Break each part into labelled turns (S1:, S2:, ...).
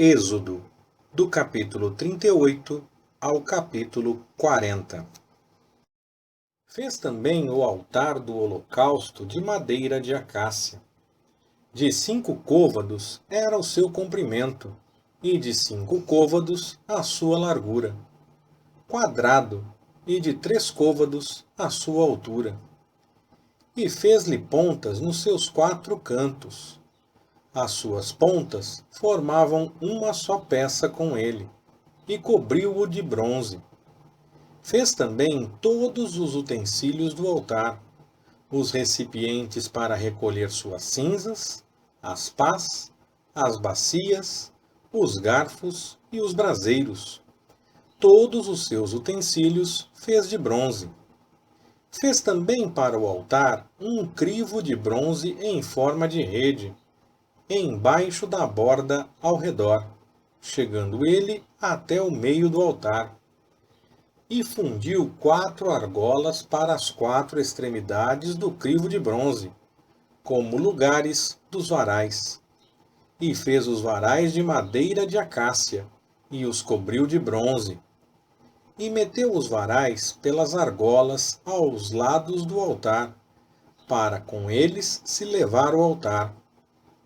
S1: Êxodo, do capítulo 38 ao capítulo 40. Fez também o altar do holocausto de madeira de acácia. De 5 côvados era o seu comprimento, e de 5 côvados a sua largura. Quadrado, e de 3 côvados a sua altura. E fez-lhe pontas nos seus 4 cantos. As suas pontas formavam uma só peça com ele, e cobriu-o de bronze. Fez também todos os utensílios do altar, os recipientes para recolher suas cinzas, as pás, as bacias, os garfos e os braseiros. Todos os seus utensílios fez de bronze. Fez também para o altar um crivo de bronze em forma de rede, embaixo da borda ao redor, chegando ele até o meio do altar. E fundiu 4 argolas para as 4 extremidades do crivo de bronze, como lugares dos varais. E fez os varais de madeira de acácia, e os cobriu de bronze. E meteu os varais pelas argolas aos lados do altar, para com eles se levar o altar.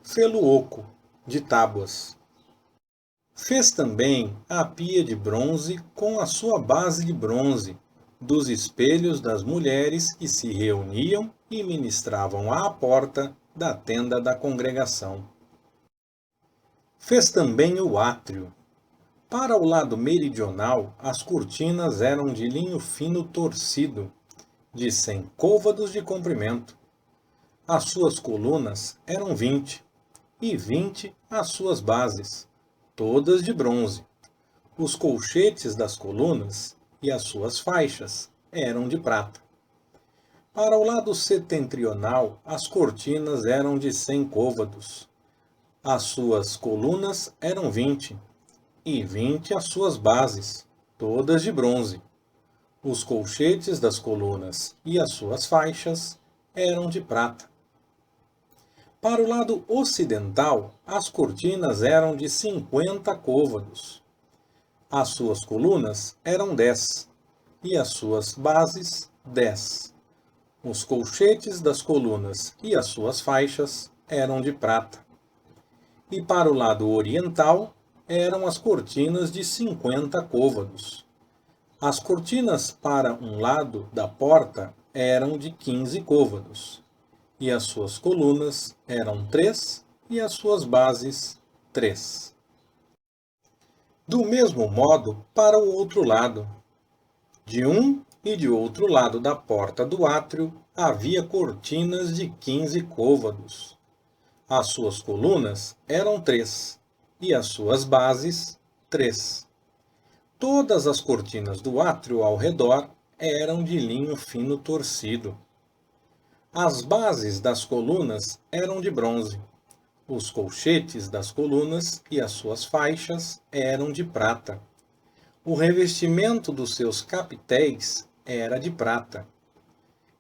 S1: Fê-lo oco, de tábuas. Fez também a pia de bronze com a sua base de bronze, dos espelhos das mulheres que se reuniam e ministravam à porta da tenda da congregação. Fez também o átrio. Para o lado meridional, as cortinas eram de linho fino torcido, de 100 côvados de comprimento. As suas colunas eram 20, e 20 as suas bases, todas de bronze. Os colchetes das colunas e as suas faixas eram de prata. Para o lado setentrional, as cortinas eram de 100 côvados. As suas colunas eram 20, e 20 as suas bases, todas de bronze. Os colchetes das colunas e as suas faixas eram de prata. Para o lado ocidental, as cortinas eram de 50 côvados. As suas colunas eram 10, e as suas bases 10. Os colchetes das colunas e as suas faixas eram de prata. E para o lado oriental, eram as cortinas de 50 côvados. As cortinas para um lado da porta eram de 15 côvados. E as suas colunas eram 3, e as suas bases 3. Do mesmo modo, para o outro lado. De um e de outro lado da porta do átrio havia cortinas de 15 côvados. As suas colunas eram 3, e as suas bases 3. Todas as cortinas do átrio ao redor eram de linho fino torcido. As bases das colunas eram de bronze. Os colchetes das colunas e as suas faixas eram de prata. O revestimento dos seus capitéis era de prata.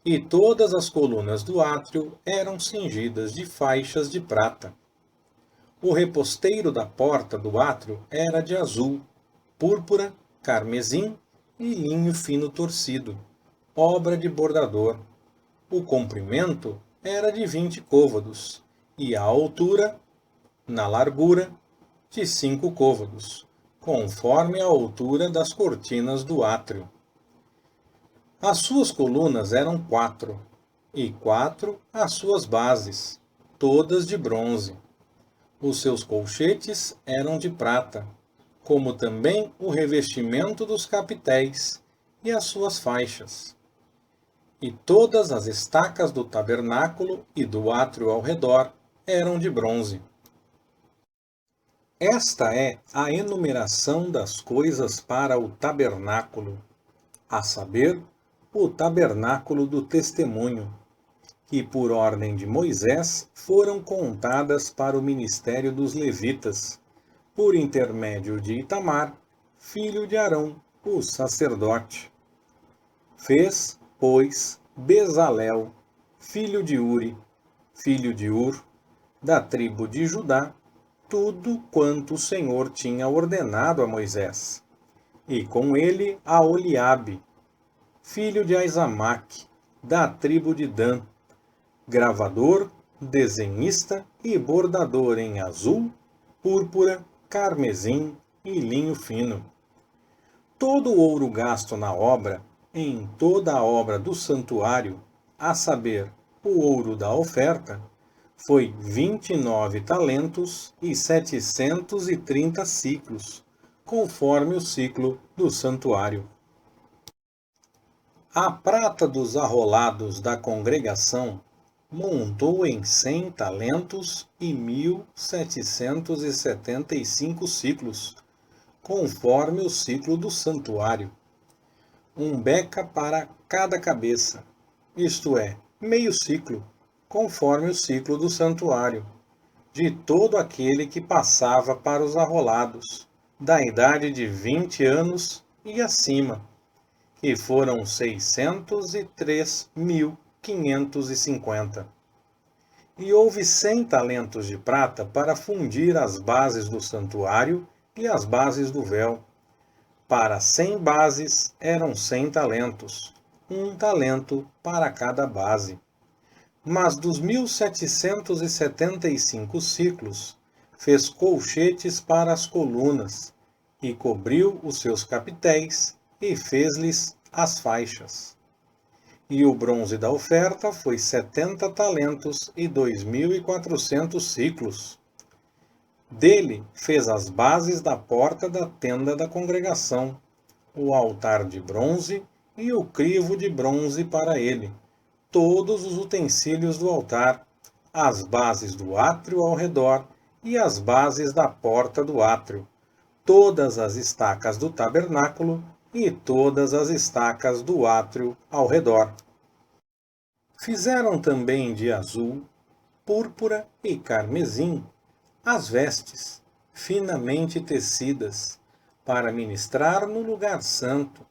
S1: E todas as colunas do átrio eram cingidas de faixas de prata. O reposteiro da porta do átrio era de azul, púrpura, carmesim e linho fino torcido, obra de bordador. O comprimento era de 20 côvados, e a altura, na largura, de 5 côvados, conforme a altura das cortinas do átrio. As suas colunas eram 4, e 4 as suas bases, todas de bronze. Os seus colchetes eram de prata, como também o revestimento dos capitéis e as suas faixas. E todas as estacas do tabernáculo e do átrio ao redor eram de bronze. Esta é a enumeração das coisas para o tabernáculo, a saber, o tabernáculo do testemunho, que por ordem de Moisés foram contadas para o ministério dos levitas, por intermédio de Itamar, filho de Arão, o sacerdote. Fez, pois, Bezalel, filho de Uri, filho de Ur, da tribo de Judá, tudo quanto o Senhor tinha ordenado a Moisés, e com ele a Oliabe, filho de Aizamaque, da tribo de Dan, gravador, desenhista e bordador em azul, púrpura, carmesim e linho fino. Todo o ouro gasto na obra, em toda a obra do santuário, a saber, o ouro da oferta, foi 29 talentos e 730 siclos, conforme o ciclo do santuário. A prata dos arrolados da congregação montou em 100 talentos e 1.775 ciclos, conforme o ciclo do santuário. Um beca para cada cabeça, isto é, meio ciclo, conforme o ciclo do santuário, de todo aquele que passava para os arrolados, da idade de 20 anos e acima, que foram 603.550. E houve 100 talentos de prata para fundir as bases do santuário e as bases do véu. Para 100 bases eram 100 talentos, um talento para cada base. Mas dos 1.775 ciclos, fez colchetes para as colunas, e cobriu os seus capitéis, e fez-lhes as faixas. E o bronze da oferta foi 70 talentos e 2.400 ciclos. Dele fez as bases da porta da tenda da congregação, o altar de bronze e o crivo de bronze para ele, todos os utensílios do altar, as bases do átrio ao redor e as bases da porta do átrio, todas as estacas do tabernáculo e todas as estacas do átrio ao redor. Fizeram também de azul, púrpura e carmesim as vestes, finamente tecidas, para ministrar no lugar santo,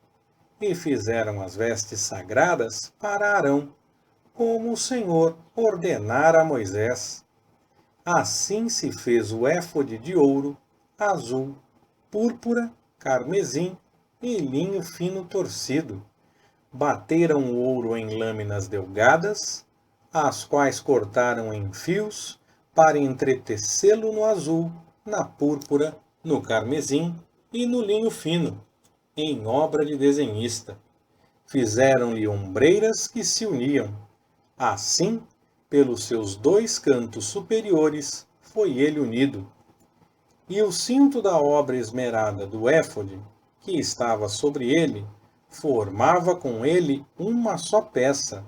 S1: e fizeram as vestes sagradas para Arão, como o Senhor ordenara a Moisés. Assim se fez o éfode de ouro, azul, púrpura, carmesim e linho fino torcido. Bateram o ouro em lâminas delgadas, as quais cortaram em fios, para entretecê-lo no azul, na púrpura, no carmesim e no linho fino, em obra de desenhista. Fizeram-lhe ombreiras que se uniam. Assim, pelos seus 2 cantos superiores, foi ele unido. E o cinto da obra esmerada do éfode, que estava sobre ele, formava com ele uma só peça,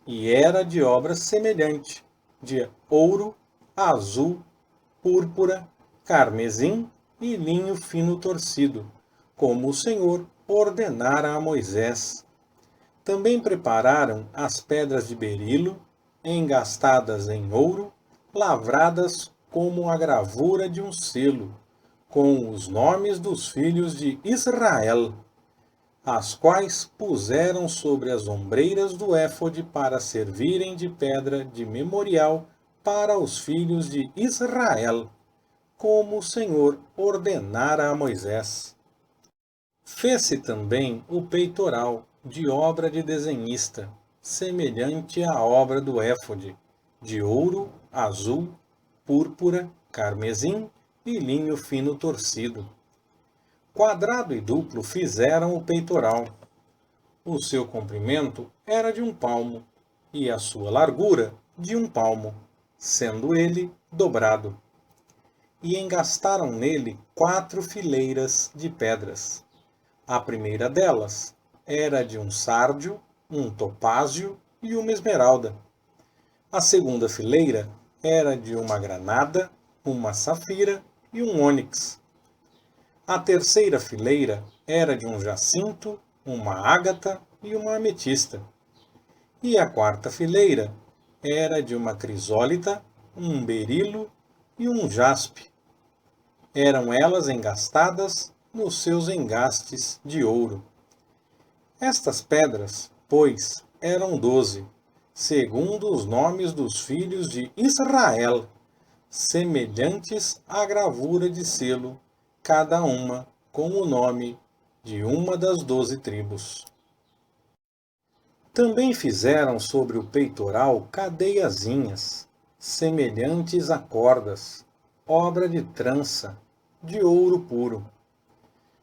S1: e era de obra semelhante, de ouro, azul, púrpura, carmesim e linho fino torcido, como o Senhor ordenara a Moisés. Também prepararam as pedras de berilo, engastadas em ouro, lavradas como a gravura de um selo, com os nomes dos filhos de Israel, as quais puseram sobre as ombreiras do éfode para servirem de pedra de memorial para os filhos de Israel, como o Senhor ordenara a Moisés. Fez-se também o peitoral, de obra de desenhista, semelhante à obra do éfode, de ouro, azul, púrpura, carmesim e linho fino torcido. Quadrado e duplo fizeram o peitoral. O seu comprimento era de 1 palmo, e a sua largura de 1 palmo, sendo ele dobrado. E engastaram nele 4 fileiras de pedras. A primeira delas era de um sárdio, um topázio e uma esmeralda. A segunda fileira era de uma granada, uma safira e um ônix. A terceira fileira era de um jacinto, uma ágata e uma ametista. E a quarta fileira era de uma crisólita, um berilo e um jaspe. Eram elas engastadas nos seus engastes de ouro. Estas pedras, pois, eram 12, segundo os nomes dos filhos de Israel, semelhantes à gravura de selo, cada uma com o nome de uma das 12 tribos. Também fizeram sobre o peitoral cadeiazinhas, semelhantes a cordas, obra de trança, de ouro puro.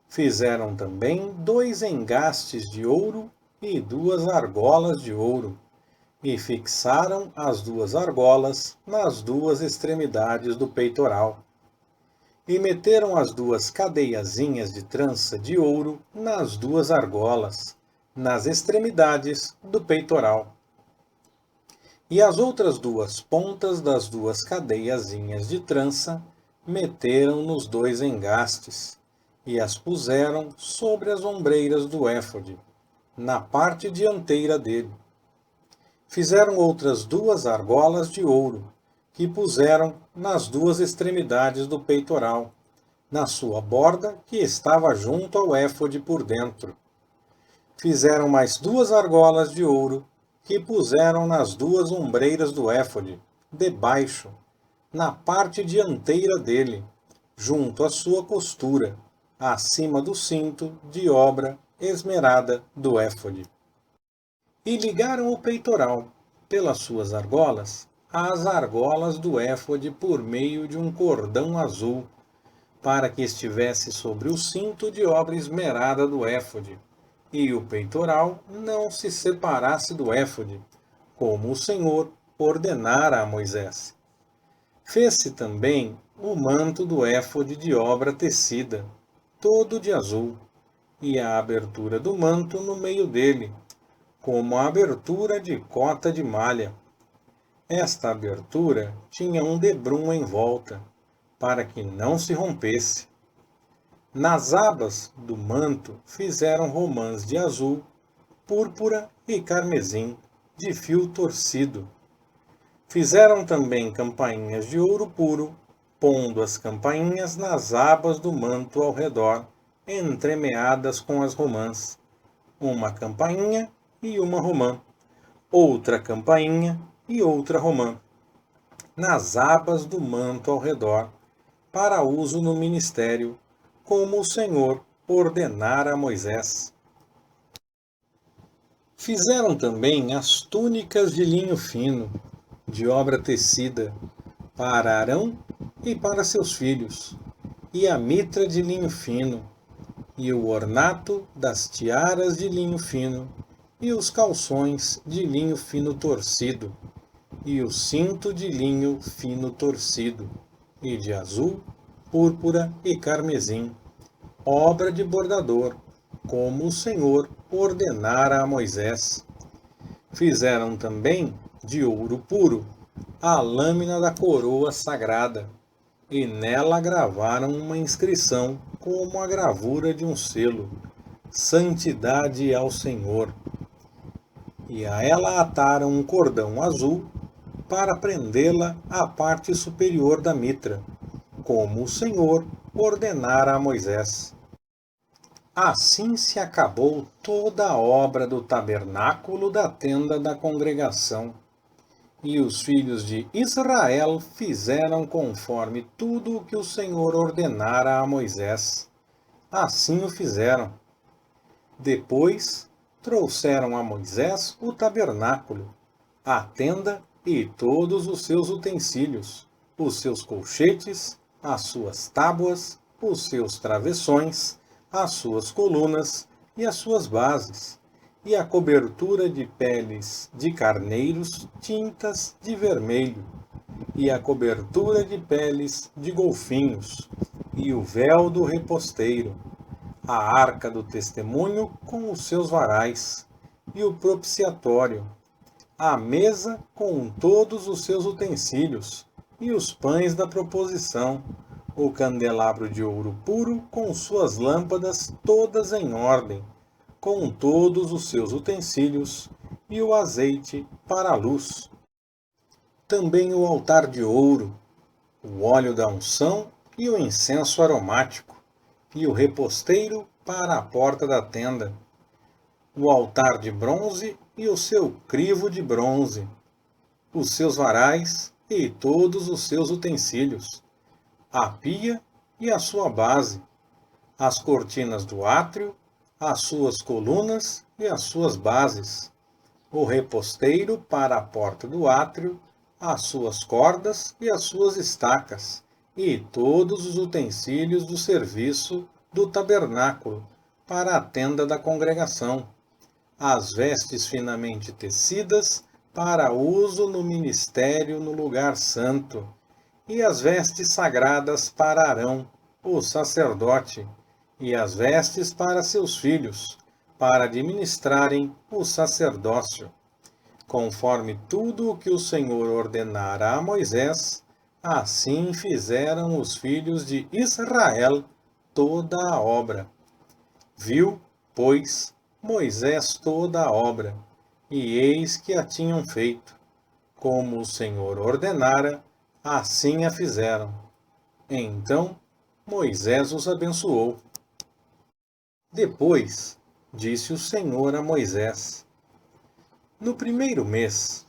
S1: Fizeram também 2 engastes de ouro e 2 argolas de ouro, e fixaram as 2 argolas nas 2 extremidades do peitoral. E meteram as 2 cadeiazinhas de trança de ouro nas 2 argolas, nas extremidades do peitoral. E as outras 2 pontas das 2 cadeiazinhas de trança meteram nos 2 engastes, e as puseram sobre as ombreiras do éfode, na parte dianteira dele. Fizeram outras 2 argolas de ouro, que puseram nas 2 extremidades do peitoral, na sua borda que estava junto ao éfode por dentro. Fizeram mais 2 argolas de ouro, que puseram nas 2 ombreiras do éfode, debaixo, na parte dianteira dele, junto à sua costura, acima do cinto de obra esmerada do éfode. E ligaram o peitoral, pelas suas argolas, às argolas do éfode por meio de um cordão azul, para que estivesse sobre o cinto de obra esmerada do éfode, e o peitoral não se separasse do éfode, como o Senhor ordenara a Moisés. Fez-se também o manto do éfode de obra tecida, todo de azul, e a abertura do manto no meio dele, como a abertura de cota de malha. Esta abertura tinha um debrum em volta, para que não se rompesse. Nas abas do manto fizeram romãs de azul, púrpura e carmesim, de fio torcido. Fizeram também campainhas de ouro puro, pondo as campainhas nas abas do manto ao redor, entremeadas com as romãs. Uma campainha e uma romã, outra campainha e outra romã, nas abas do manto ao redor, para uso no ministério, como o Senhor ordenara a Moisés. Fizeram também as túnicas de linho fino, de obra tecida, para Arão e para seus filhos, e a mitra de linho fino, e o ornato das tiaras de linho fino, e os calções de linho fino torcido, e o cinto de linho fino torcido, e de azul, púrpura e carmesim, obra de bordador, como o Senhor ordenara a Moisés. Fizeram também de ouro puro a lâmina da coroa sagrada, e nela gravaram uma inscrição como a gravura de um selo: Santidade ao Senhor. E a ela ataram um cordão azul para prendê-la à parte superior da mitra, como o Senhor ordenara a Moisés. Assim se acabou toda a obra do tabernáculo da tenda da congregação. E os filhos de Israel fizeram conforme tudo o que o Senhor ordenara a Moisés. Assim o fizeram. Depois trouxeram a Moisés o tabernáculo, a tenda e todos os seus utensílios, os seus colchetes, as suas tábuas, os seus travessões, as suas colunas e as suas bases, e a cobertura de peles de carneiros tintas de vermelho, e a cobertura de peles de golfinhos, e o véu do reposteiro, a arca do testemunho com os seus varais, e o propiciatório, a mesa com todos os seus utensílios, e os pães da proposição, o candelabro de ouro puro com suas lâmpadas todas em ordem, com todos os seus utensílios, e o azeite para a luz. Também o altar de ouro, o óleo da unção e o incenso aromático, e o reposteiro para a porta da tenda, o altar de bronze e o seu crivo de bronze, os seus varais, e todos os seus utensílios, a pia e a sua base, as cortinas do átrio, as suas colunas e as suas bases, o reposteiro para a porta do átrio, as suas cordas e as suas estacas, e todos os utensílios do serviço do tabernáculo para a tenda da congregação, as vestes finamente tecidas para uso no ministério no lugar santo, e as vestes sagradas para Arão, o sacerdote, e as vestes para seus filhos, para administrarem o sacerdócio, conforme tudo o que o Senhor ordenara a Moisés, assim fizeram os filhos de Israel toda a obra. Viu, pois, Moisés toda a obra, e eis que a tinham feito. Como o Senhor ordenara, assim a fizeram. Então Moisés os abençoou. Depois disse o Senhor a Moisés: No primeiro mês,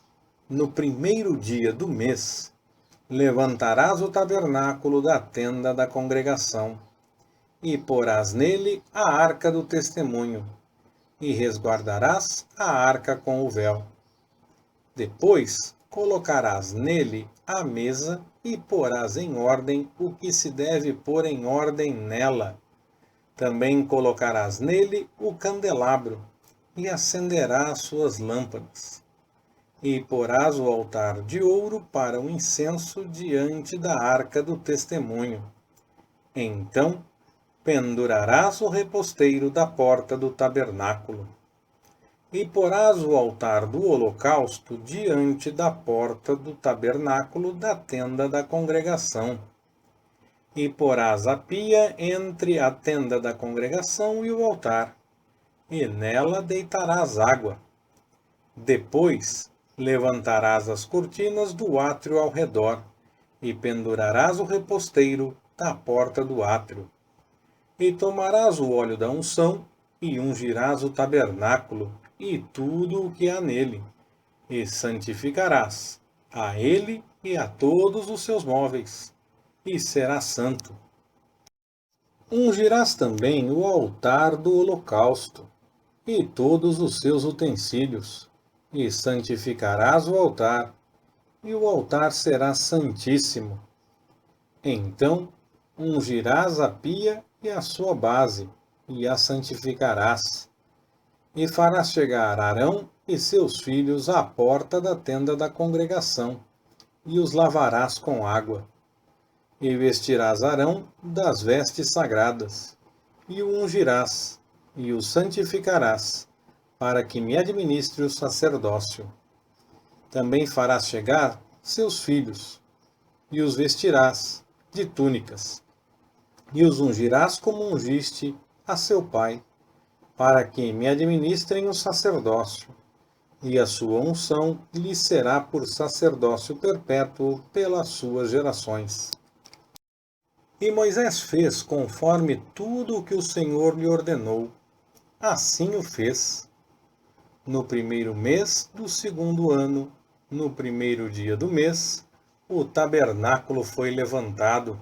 S1: no primeiro dia do mês, levantarás o tabernáculo da tenda da congregação, e porás nele a arca do testemunho, e resguardarás a arca com o véu. Depois colocarás nele a mesa e porás em ordem o que se deve pôr em ordem nela. Também colocarás nele o candelabro e acenderás suas lâmpadas. E porás o altar de ouro para o incenso diante da arca do testemunho. Então pendurarás o reposteiro da porta do tabernáculo. E porás o altar do holocausto diante da porta do tabernáculo da tenda da congregação. E porás a pia entre a tenda da congregação e o altar, e nela deitarás água. Depois levantarás as cortinas do átrio ao redor, e pendurarás o reposteiro da porta do átrio. E tomarás o óleo da unção, e ungirás o tabernáculo, e tudo o que há nele, e santificarás a ele e a todos os seus móveis, e será santo. Ungirás também o altar do holocausto, e todos os seus utensílios, e santificarás o altar, e o altar será santíssimo. Então ungirás a pia e a sua base, e a santificarás. E farás chegar Arão e seus filhos à porta da tenda da congregação, e os lavarás com água. E vestirás Arão das vestes sagradas, e o ungirás, e o santificarás, para que me administre o sacerdócio. Também farás chegar seus filhos, e os vestirás de túnicas, e os ungirás como ungiste a seu pai, para que me administrem o sacerdócio, e a sua unção lhe será por sacerdócio perpétuo pelas suas gerações. E Moisés fez conforme tudo o que o Senhor lhe ordenou. Assim o fez. No primeiro mês do segundo ano, no primeiro dia do mês, o tabernáculo foi levantado.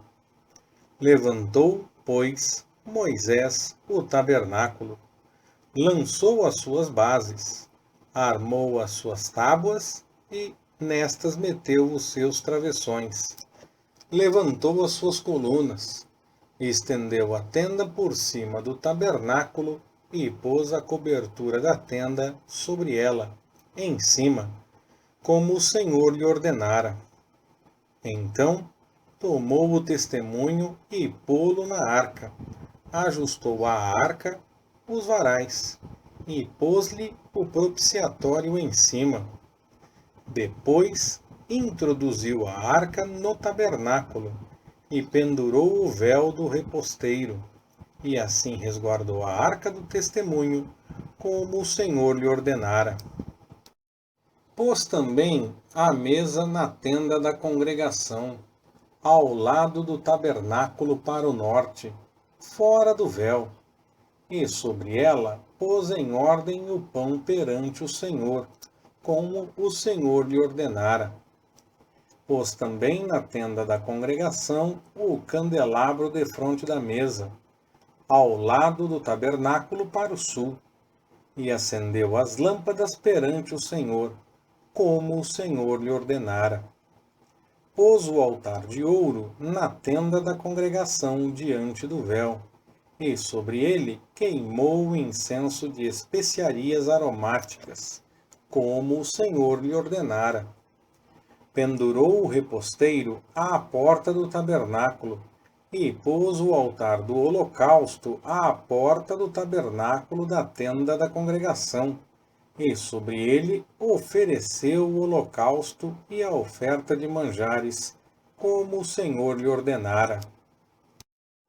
S1: Levantou, pois, Moisés o tabernáculo, lançou as suas bases, armou as suas tábuas e nestas meteu os seus travessões. Levantou as suas colunas, estendeu a tenda por cima do tabernáculo e pôs a cobertura da tenda sobre ela, em cima, como o Senhor lhe ordenara. Então tomou o testemunho e pô-lo na arca, ajustou a arca, os varais, e pôs-lhe o propiciatório em cima. Depois introduziu a arca no tabernáculo e pendurou o véu do reposteiro, e assim resguardou a arca do testemunho, como o Senhor lhe ordenara. Pôs também a mesa na tenda da congregação, ao lado do tabernáculo para o norte, fora do véu, e sobre ela pôs em ordem o pão perante o Senhor, como o Senhor lhe ordenara. Pôs também na tenda da congregação o candelabro defronte da mesa, ao lado do tabernáculo para o sul, e acendeu as lâmpadas perante o Senhor, como o Senhor lhe ordenara. Pôs o altar de ouro na tenda da congregação diante do véu, e sobre ele queimou o incenso de especiarias aromáticas, como o Senhor lhe ordenara. Pendurou o reposteiro à porta do tabernáculo, e pôs o altar do holocausto à porta do tabernáculo da tenda da congregação, e sobre ele ofereceu o holocausto e a oferta de manjares, como o Senhor lhe ordenara.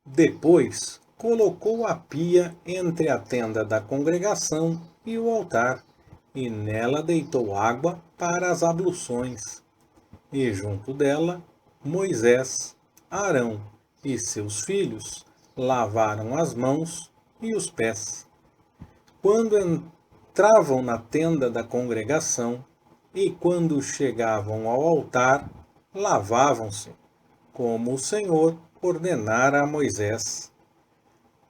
S1: Depois colocou a pia entre a tenda da congregação e o altar, e nela deitou água para as abluções. E junto dela, Moisés, Arão e seus filhos lavaram as mãos e os pés. Quando entravam na tenda da congregação e quando chegavam ao altar, lavavam-se, como o Senhor ordenara a Moisés.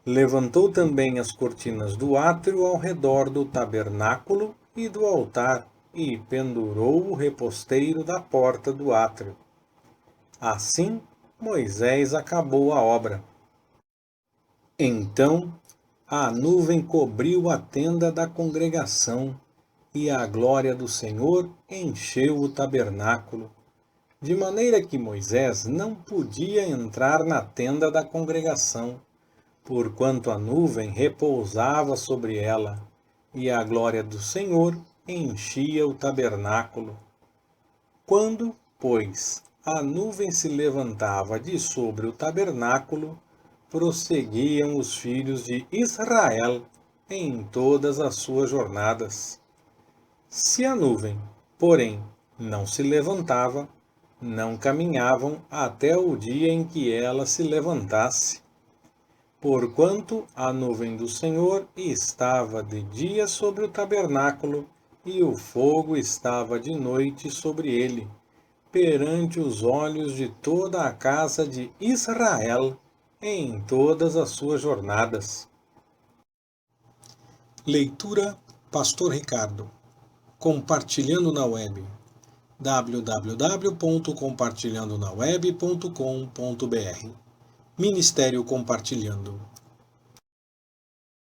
S1: Levantou também as cortinas do átrio ao redor do tabernáculo e do altar, e pendurou o reposteiro da porta do átrio. Assim, Moisés acabou a obra. Então, a nuvem cobriu a tenda da congregação, e a glória do Senhor encheu o tabernáculo, de maneira que Moisés não podia entrar na tenda da congregação, porquanto a nuvem repousava sobre ela, e a glória do Senhor enchia o tabernáculo. Quando, pois, a nuvem se levantava de sobre o tabernáculo, prosseguiam os filhos de Israel em todas as suas jornadas. Se a nuvem, porém, não se levantava, não caminhavam até o dia em que ela se levantasse. Porquanto a nuvem do Senhor estava de dia sobre o tabernáculo, e o fogo estava de noite sobre ele, perante os olhos de toda a casa de Israel, em todas as suas jornadas. Leitura Pastor Ricardo. Compartilhando na web. www.compartilhandonaweb.com.br Ministério Compartilhando.